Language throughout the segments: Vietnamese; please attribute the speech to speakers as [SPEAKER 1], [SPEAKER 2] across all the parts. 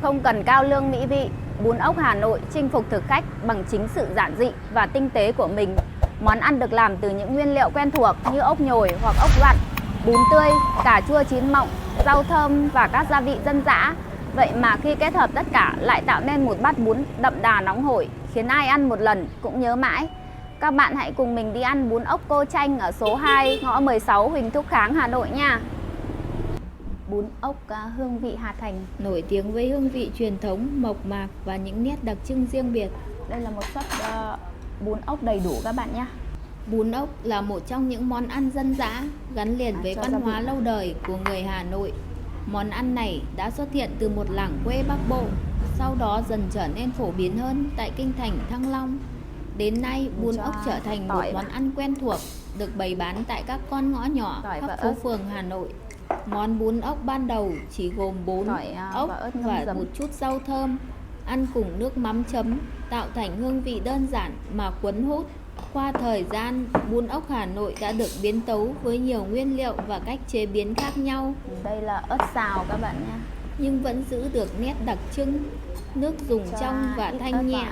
[SPEAKER 1] Không cần cao lương mỹ vị, bún ốc Hà Nội chinh phục thực khách bằng chính sự giản dị và tinh tế của mình. Món ăn được làm từ những nguyên liệu quen thuộc như ốc nhồi hoặc ốc vặn, bún tươi, cà chua chín mọng, rau thơm và các gia vị dân dã. Vậy mà khi kết hợp tất cả lại tạo nên một bát bún đậm đà nóng hổi, khiến ai ăn một lần cũng nhớ mãi. Các bạn hãy cùng mình đi ăn bún ốc Cô Chanh ở số 2, ngõ 16 Huỳnh Thúc Kháng, Hà Nội nha. Bún ốc hương vị Hà Thành,
[SPEAKER 2] nổi tiếng với hương vị truyền thống, mộc mạc và những nét đặc trưng riêng biệt.
[SPEAKER 1] Đây là một suất bún ốc đầy đủ các bạn nhé.
[SPEAKER 2] Bún ốc là một trong những món ăn dân dã gắn liền với văn hóa lâu đời của người Hà Nội. Món ăn này đã xuất hiện từ một làng quê Bắc Bộ, sau đó dần trở nên phổ biến hơn tại kinh thành Thăng Long. Đến nay, bún ốc trở thành một món ăn quen thuộc, được bày bán tại các con ngõ nhỏ khắp phố phường Hà Nội. Món bún ốc ban đầu chỉ gồm bún, ốc và một chút rau thơm, ăn cùng nước mắm chấm, tạo thành hương vị đơn giản mà cuốn hút. Qua thời gian, bún ốc Hà Nội đã được biến tấu với nhiều nguyên liệu và cách chế biến khác nhau.
[SPEAKER 1] Đây là ớt xào các bạn nha.
[SPEAKER 2] Nhưng vẫn giữ được nét đặc trưng, nước dùng trong và thanh nhẹ,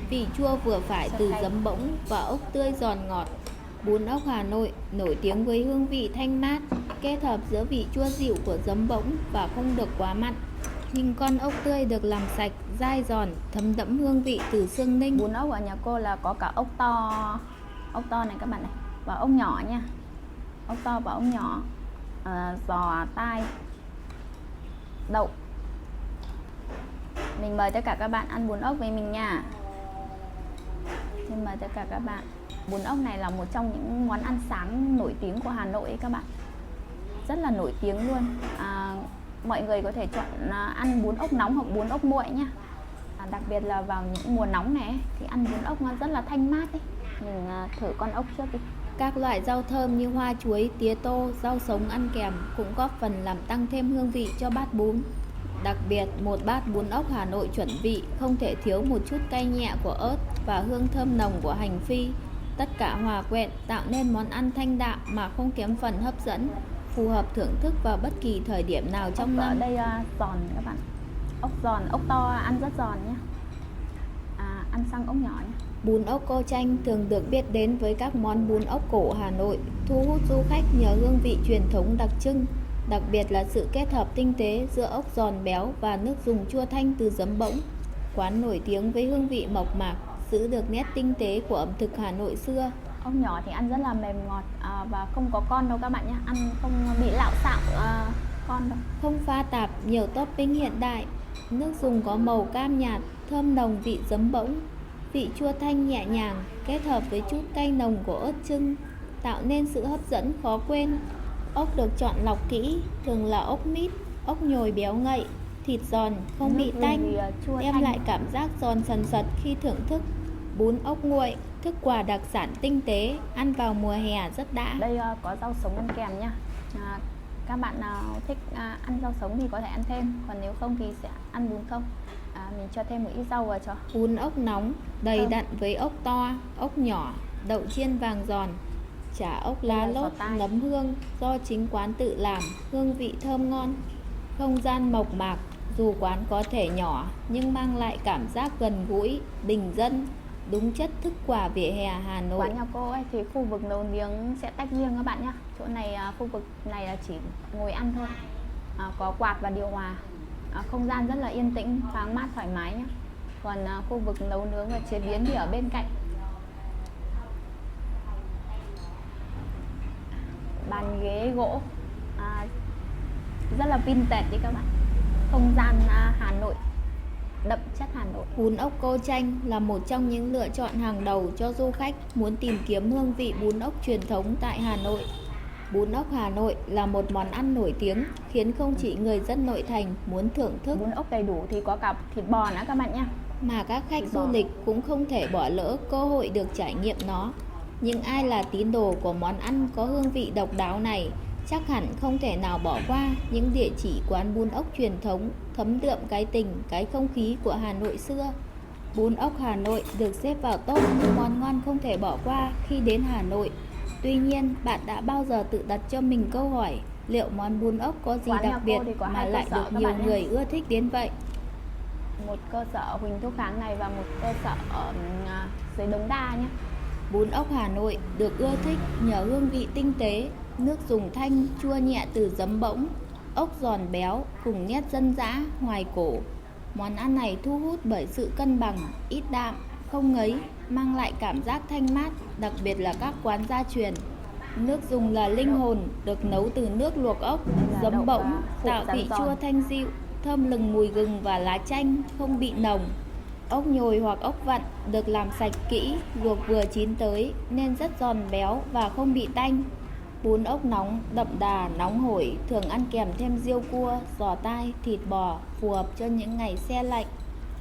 [SPEAKER 2] vị chua vừa phải từ giấm bỗng và ốc tươi giòn ngọt. Bún ốc Hà Nội nổi tiếng với hương vị thanh mát, kết hợp giữa vị chua dịu của giấm bỗng và không được quá mặn. Hình con ốc tươi được làm sạch, dai giòn, thấm đẫm hương vị từ xương ninh.
[SPEAKER 1] Bún ốc ở nhà cô là có cả ốc to này các bạn này, và ốc nhỏ nha. Ốc to và ốc nhỏ, giò, tai, đậu. Mình mời tất cả các bạn ăn bún ốc với mình nha. Xin mời tất cả các bạn. Bún ốc này là một trong những món ăn sáng nổi tiếng của Hà Nội ấy các bạn. Rất là nổi tiếng luôn. Mọi người có thể chọn ăn bún ốc nóng hoặc bún ốc nguội nhá. Đặc biệt là vào những mùa nóng này thì ăn bún ốc nó rất là thanh mát ấy. Mình thử con ốc trước đi.
[SPEAKER 2] Các loại rau thơm như hoa chuối, tía tô, rau sống ăn kèm cũng góp phần làm tăng thêm hương vị cho bát bún. Đặc biệt, một bát bún ốc Hà Nội chuẩn vị không thể thiếu một chút cay nhẹ của ớt và hương thơm nồng của hành phi. Tất cả hòa quyện tạo nên món ăn thanh đạm mà không kém phần hấp dẫn, phù hợp thưởng thức vào bất kỳ thời điểm nào trong năm.
[SPEAKER 1] Ở đây giòn các bạn. Ốc giòn, ốc to ăn rất giòn nhé. Ăn sang ốc nhỏ nhé.
[SPEAKER 2] Bún ốc Cô Chanh thường được biết đến với các món bún ốc cổ Hà Nội, thu hút du khách nhờ hương vị truyền thống đặc trưng, đặc biệt là sự kết hợp tinh tế giữa ốc giòn béo và nước dùng chua thanh từ giấm bỗng. Quán nổi tiếng với hương vị mộc mạc, giữ được nét tinh tế của ẩm thực Hà Nội xưa.
[SPEAKER 1] Ốc nhỏ thì ăn rất là mềm ngọt và không có con đâu các bạn nhé, ăn không bị lạo xạo con đâu.
[SPEAKER 2] Không pha tạp nhiều topping hiện đại, nước dùng có màu cam nhạt, thơm nồng vị giấm bỗng, vị chua thanh nhẹ nhàng kết hợp với chút cay nồng của ớt chưng, tạo nên sự hấp dẫn khó quên. Ốc được chọn lọc kỹ, thường là ốc mít, ốc nhồi béo ngậy, thịt giòn, không bị tanh, đem lại cảm giác giòn sần sật khi thưởng thức. Bún ốc nguội, thức quà đặc sản tinh tế, ăn vào mùa hè rất đã.
[SPEAKER 1] Đây có rau sống ăn kèm nha. Các bạn nào thích ăn rau sống thì có thể ăn thêm, còn nếu không thì sẽ ăn bún không. Mình cho thêm một ít rau vào cho.
[SPEAKER 2] Bún ốc nóng, đầy đặn với ốc to, ốc nhỏ, đậu chiên vàng giòn, chả ốc lá lốt, nấm hương do chính quán tự làm, hương vị thơm ngon. Không gian mộc mạc, dù quán có thể nhỏ nhưng mang lại cảm giác gần gũi, bình dân, đúng chất thức quà vỉa hè Hà Nội.
[SPEAKER 1] Quán nhà cô ấy thì khu vực nấu nướng sẽ tách riêng các bạn nhé. Chỗ này khu vực này là chỉ ngồi ăn thôi, có quạt và điều hòa, không gian rất là yên tĩnh, thoáng mát, thoải mái nhé. Còn khu vực nấu nướng và chế biến thì ở bên cạnh. Bàn ghế gỗ rất là vintage đi các bạn. Không gian Hà Nội, đậm chất Hà Nội.
[SPEAKER 2] Bún ốc Cô Chanh là một trong những lựa chọn hàng đầu cho du khách muốn tìm kiếm hương vị bún ốc truyền thống tại Hà Nội. Bún ốc Hà Nội là một món ăn nổi tiếng, khiến không chỉ người dân nội thành muốn thưởng thức
[SPEAKER 1] bún ốc đầy đủ thì có cả thịt bò nữa các bạn nhé,
[SPEAKER 2] mà các khách du lịch cũng không thể bỏ lỡ cơ hội được trải nghiệm nó. Nhưng ai là tín đồ của món ăn có hương vị độc đáo này chắc hẳn không thể nào bỏ qua những địa chỉ quán bún ốc truyền thống thấm đượm cái tình, cái không khí của Hà Nội xưa. Bún ốc Hà Nội được xếp vào top những món ngon không thể bỏ qua khi đến Hà Nội. Tuy nhiên, bạn đã bao giờ tự đặt cho mình câu hỏi liệu món bún ốc có gì đặc biệt mà lại được nhiều người ưa thích đến vậy?
[SPEAKER 1] một cơ sở Huỳnh Thúc Kháng này và một cơ sở ở dưới Đống Đa nhé.
[SPEAKER 2] Bún ốc Hà Nội được ưa thích nhờ hương vị tinh tế, nước dùng thanh chua nhẹ từ giấm bỗng, ốc giòn béo cùng nét dân dã, hoài cổ. Món ăn này thu hút bởi sự cân bằng, ít đạm, không ngấy, mang lại cảm giác thanh mát, đặc biệt là các quán gia truyền. Nước dùng là linh hồn, được nấu từ nước luộc ốc, giấm bỗng, tạo vị chua thanh dịu, thơm lừng mùi gừng và lá chanh, không bị nồng. Ốc nhồi hoặc ốc vặn được làm sạch kỹ, luộc vừa chín tới nên rất giòn béo và không bị tanh. Bún ốc nóng, đậm đà, nóng hổi, thường ăn kèm thêm riêu cua, giò tai, thịt bò, phù hợp cho những ngày se lạnh.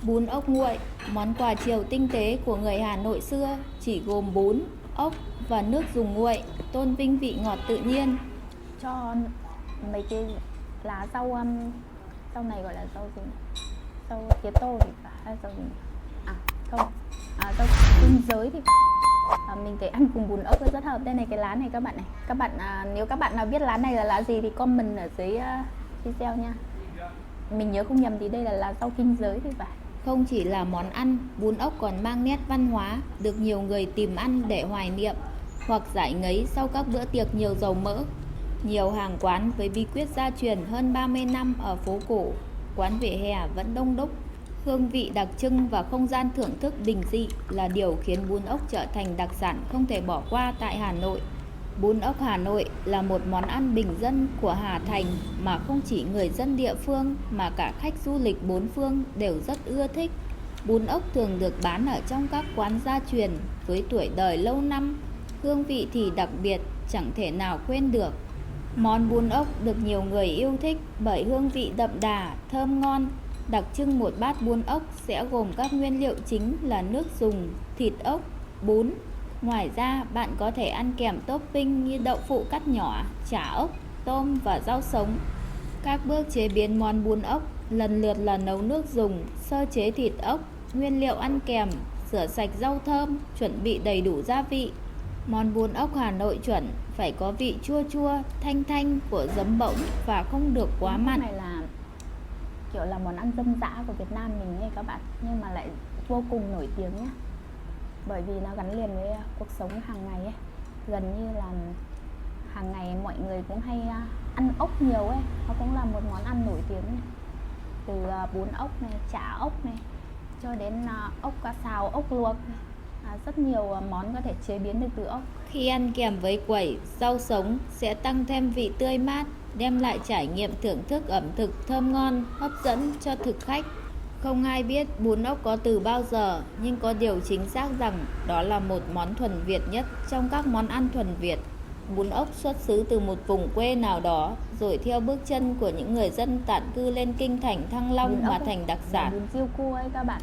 [SPEAKER 2] Bún ốc nguội, món quà chiều tinh tế của người Hà Nội xưa, chỉ gồm bún, ốc và nước dùng nguội, tôn vinh vị ngọt tự nhiên.
[SPEAKER 1] Cho mấy cái lá rau này gọi là rau gì? Rau tía tô thì phải, hay rau gì? Không, rau kinh giới thì mình thấy ăn cùng bún ốc rất hợp. Đây này, cái lá này các bạn này. Các bạn nếu các bạn nào biết lá này là lá gì thì comment ở dưới video nha. Mình nhớ không nhầm thì đây là lá rau kinh giới thì phải.
[SPEAKER 2] Không chỉ là món ăn, bún ốc còn mang nét văn hóa, được nhiều người tìm ăn để hoài niệm hoặc giải ngấy sau các bữa tiệc nhiều dầu mỡ. Nhiều hàng quán với bí quyết gia truyền hơn 30 năm ở phố cổ, quán vỉa hè vẫn đông đúc. Hương vị đặc trưng và không gian thưởng thức bình dị là điều khiến bún ốc trở thành đặc sản không thể bỏ qua tại Hà Nội. Bún ốc Hà Nội là một món ăn bình dân của Hà Thành mà không chỉ người dân địa phương mà cả khách du lịch bốn phương đều rất ưa thích. Bún ốc thường được bán ở trong các quán gia truyền với tuổi đời lâu năm, hương vị thì đặc biệt, chẳng thể nào quên được. Món bún ốc được nhiều người yêu thích bởi hương vị đậm đà, thơm ngon. Đặc trưng một bát bún ốc sẽ gồm các nguyên liệu chính là nước dùng, thịt ốc, bún. Ngoài ra, bạn có thể ăn kèm topping như đậu phụ cắt nhỏ, chả ốc, tôm và rau sống. Các bước chế biến món bún ốc lần lượt là nấu nước dùng, sơ chế thịt ốc, nguyên liệu ăn kèm, rửa sạch rau thơm, chuẩn bị đầy đủ gia vị. Món bún ốc Hà Nội chuẩn phải có vị chua chua, thanh thanh của giấm bỗng và không được quá mặn.
[SPEAKER 1] Này là kiểu là món ăn dân dã của Việt Nam mình ấy các bạn, nhưng mà lại vô cùng nổi tiếng nhá. Bởi vì nó gắn liền với cuộc sống hàng ngày ấy. Gần như là hàng ngày mọi người cũng hay ăn ốc nhiều ấy. Nó cũng là một món ăn nổi tiếng này. Từ bún ốc này, chả ốc này, cho đến ốc cá xào, ốc luộc này. Rất nhiều món có thể chế biến được từ ốc.
[SPEAKER 2] Khi ăn kèm với quẩy, rau sống sẽ tăng thêm vị tươi mát, đem lại trải nghiệm thưởng thức ẩm thực thơm ngon, hấp dẫn cho thực khách. Không ai biết bún ốc có từ bao giờ, nhưng có điều chính xác rằng đó là một món thuần Việt nhất trong các món ăn thuần Việt. Bún ốc xuất xứ từ một vùng quê nào đó, rồi theo bước chân của những người dân tản cư lên kinh thành Thăng Long mà thành đặc sản.
[SPEAKER 1] Bún riêu cua ấy các bạn.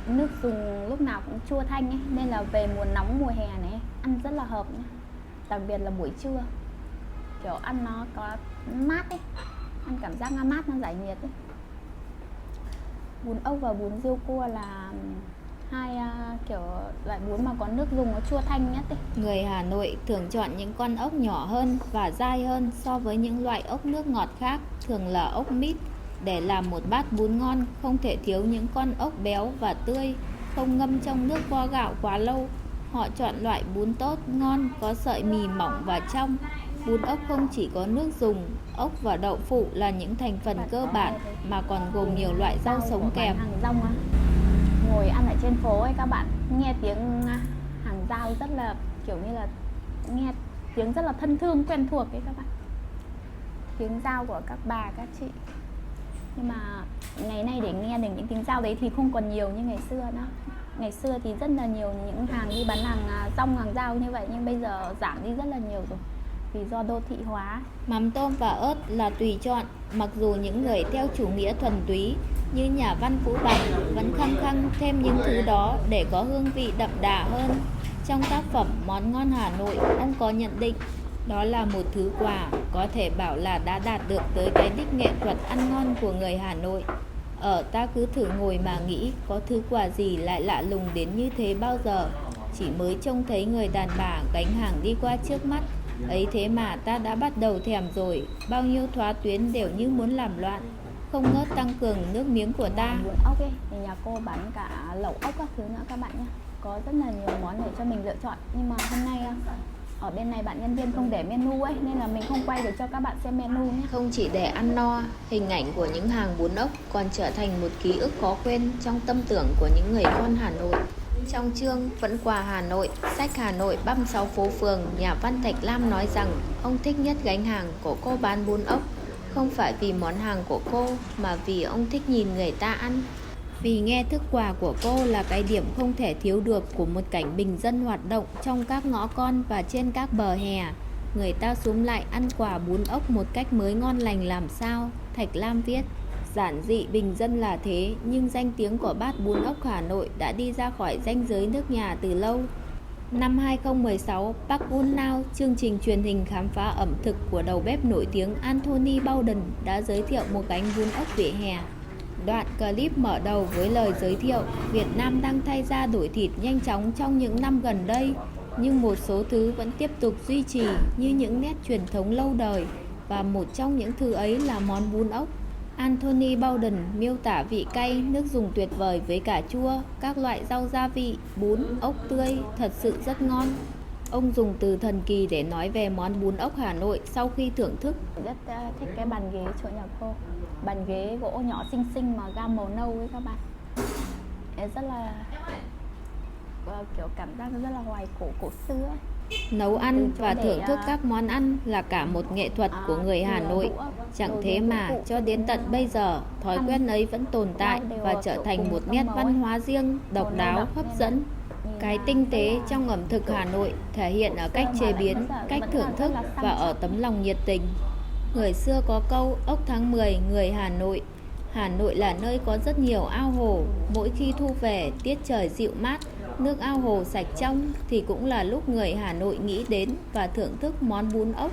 [SPEAKER 1] Nước dùng lúc nào cũng chua thanh ấy, nên là về mùa nóng mùa hè này ăn rất là hợp nhé. Đặc biệt là buổi trưa, kiểu ăn nó có mát ấy, ăn cảm giác nó mát, nó giải nhiệt ấy. Bún ốc và bún riêu cua là hai kiểu loại bún mà có nước dùng nó chua thanh nhất ấy.
[SPEAKER 2] Người Hà Nội thường chọn những con ốc nhỏ hơn và dai hơn so với những loại ốc nước ngọt khác, thường là ốc mít. Để làm một bát bún ngon, không thể thiếu những con ốc béo và tươi, không ngâm trong nước vo gạo quá lâu. Họ chọn loại bún tốt, ngon, có sợi mì mỏng và trong. Bún ốc không chỉ có nước dùng, ốc và đậu phụ là những thành phần cơ bản mà còn gồm nhiều loại rau sống kèm.
[SPEAKER 1] Hàng rong á, ngồi ăn ở trên phố ấy các bạn, nghe tiếng hàng rau rất là kiểu như là nghe tiếng rất là thân thương quen thuộc ấy các bạn. Tiếng rau của các bà, các chị. Nhưng mà ngày nay để nghe được những tiếng rau đấy thì không còn nhiều như ngày xưa nữa. Ngày xưa thì rất là nhiều những hàng đi bán hàng rong, hàng rau như vậy, nhưng bây giờ giảm đi rất là nhiều rồi vì do đô thị hóa.
[SPEAKER 2] Mắm tôm và ớt là tùy chọn, mặc dù những người theo chủ nghĩa thuần túy như nhà văn Vũ Bằng vẫn khăng khăng thêm những thứ đó để có hương vị đậm đà hơn. Trong tác phẩm Món ngon Hà Nội, ông có nhận định đó là một thứ quà có thể bảo là đã đạt được tới cái đích nghệ thuật ăn ngon của người Hà Nội. Ta cứ thử ngồi mà nghĩ có thứ quà gì lại lạ lùng đến như thế bao giờ. Chỉ mới trông thấy người đàn bà gánh hàng đi qua trước mắt, ấy thế mà ta đã bắt đầu thèm rồi. Bao nhiêu thoá tuyến đều như muốn làm loạn. không ngớt tăng cường nước miếng của ta.
[SPEAKER 1] Bún ốc ấy thì nhà cô bán cả lẩu ốc các thứ nữa các bạn nhé. Có rất là nhiều món để cho mình lựa chọn. Nhưng mà hôm nay ở bên này bạn nhân viên không để menu ấy, nên là mình không quay được cho các bạn xem menu nhé.
[SPEAKER 2] Không chỉ để ăn no, hình ảnh của những hàng bún ốc còn trở thành một ký ức khó quên trong tâm tưởng của những người con Hà Nội. Trong chương Vẫn quà Hà Nội, sách Hà Nội 36 phố phường, nhà văn Thạch Lam nói rằng ông thích nhất gánh hàng của cô bán bún ốc. Không phải vì món hàng của cô, mà vì ông thích nhìn người ta ăn. Vì nghe thức quà của cô là cái điểm không thể thiếu được của một cảnh bình dân hoạt động trong các ngõ con và trên các bờ hè. Người ta xúm lại ăn quà bún ốc một cách mới ngon lành làm sao, Thạch Lam viết. Giản dị bình dân là thế, nhưng danh tiếng của bát bún ốc Hà Nội đã đi ra khỏi ranh giới nước nhà từ lâu. Năm 2016, Park Bún Now, chương trình truyền hình khám phá ẩm thực của đầu bếp nổi tiếng Anthony Bourdain đã giới thiệu một gánh bún ốc vỉa hè. Đoạn clip mở đầu với lời giới thiệu Việt Nam đang thay da đổi thịt nhanh chóng trong những năm gần đây, nhưng một số thứ vẫn tiếp tục duy trì như những nét truyền thống lâu đời, và một trong những thứ ấy là món bún ốc. Anthony Bourdain miêu tả vị cay, nước dùng tuyệt vời với cà chua, các loại rau gia vị, bún, ốc tươi, thật sự rất ngon. Ông dùng từ thần kỳ để nói về món bún ốc Hà Nội sau khi thưởng thức.
[SPEAKER 1] Rất thích cái bàn ghế chỗ nhà cô. Bàn ghế gỗ nhỏ xinh xinh mà gam màu nâu ấy các bạn. Rất là kiểu cảm giác rất là hoài cổ xưa.
[SPEAKER 2] Nấu ăn và thưởng thức các món ăn là cả một nghệ thuật của người Hà Nội. Chẳng thế mà cho đến tận bây giờ, thói quen ấy vẫn tồn tại và trở thành một nét văn hóa riêng, độc đáo, hấp dẫn. Cái tinh tế trong ẩm thực Hà Nội thể hiện ở cách chế biến, cách thưởng thức và ở tấm lòng nhiệt tình. Người xưa có câu ốc tháng 10 người Hà Nội. Hà Nội là nơi có rất nhiều ao hồ. Mỗi khi thu về, tiết trời dịu mát, nước ao hồ sạch trong thì cũng là lúc người Hà Nội nghĩ đến và thưởng thức món bún ốc.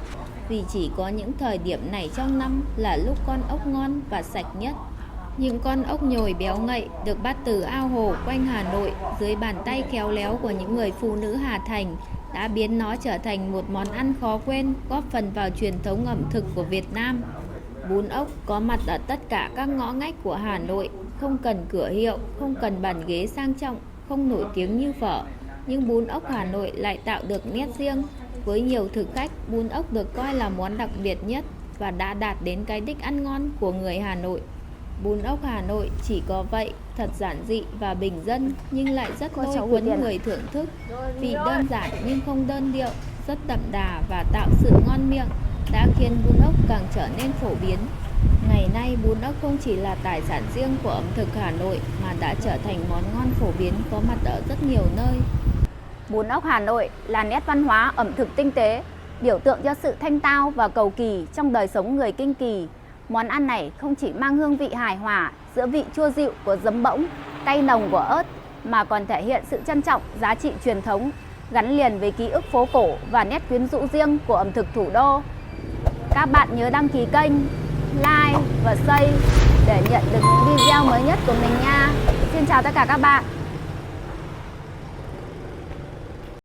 [SPEAKER 2] Vì chỉ có những thời điểm này trong năm là lúc con ốc ngon và sạch nhất. Những con ốc nhồi béo ngậy được bắt từ ao hồ quanh Hà Nội dưới bàn tay khéo léo của những người phụ nữ Hà Thành đã biến nó trở thành một món ăn khó quên, góp phần vào truyền thống ẩm thực của Việt Nam. Bún ốc có mặt ở tất cả các ngõ ngách của Hà Nội, không cần cửa hiệu, không cần bàn ghế sang trọng, không nổi tiếng như phở, nhưng bún ốc Hà Nội lại tạo được nét riêng. Với nhiều thực khách, bún ốc được coi là món đặc biệt nhất và đã đạt đến cái đích ăn ngon của người Hà Nội. Bún ốc Hà Nội chỉ có vậy, thật giản dị và bình dân nhưng lại rất lôi cuốn người thưởng thức. Vì đơn giản nhưng không đơn điệu, rất đậm đà và tạo sự ngon miệng đã khiến bún ốc càng trở nên phổ biến. Ngày nay bún ốc không chỉ là tài sản riêng của ẩm thực Hà Nội mà đã trở thành món ngon phổ biến có mặt ở rất nhiều nơi.
[SPEAKER 1] Bún ốc Hà Nội là nét văn hóa ẩm thực tinh tế, biểu tượng cho sự thanh tao và cầu kỳ trong đời sống người Kinh Kỳ. Món ăn này không chỉ mang hương vị hài hòa giữa vị chua dịu của giấm bỗng, cay nồng của ớt, mà còn thể hiện sự trân trọng giá trị truyền thống, gắn liền với ký ức phố cổ và nét quyến rũ riêng của ẩm thực thủ đô. Các bạn nhớ đăng ký kênh, like và share để nhận được những video mới nhất của mình nha. Xin chào tất cả các bạn.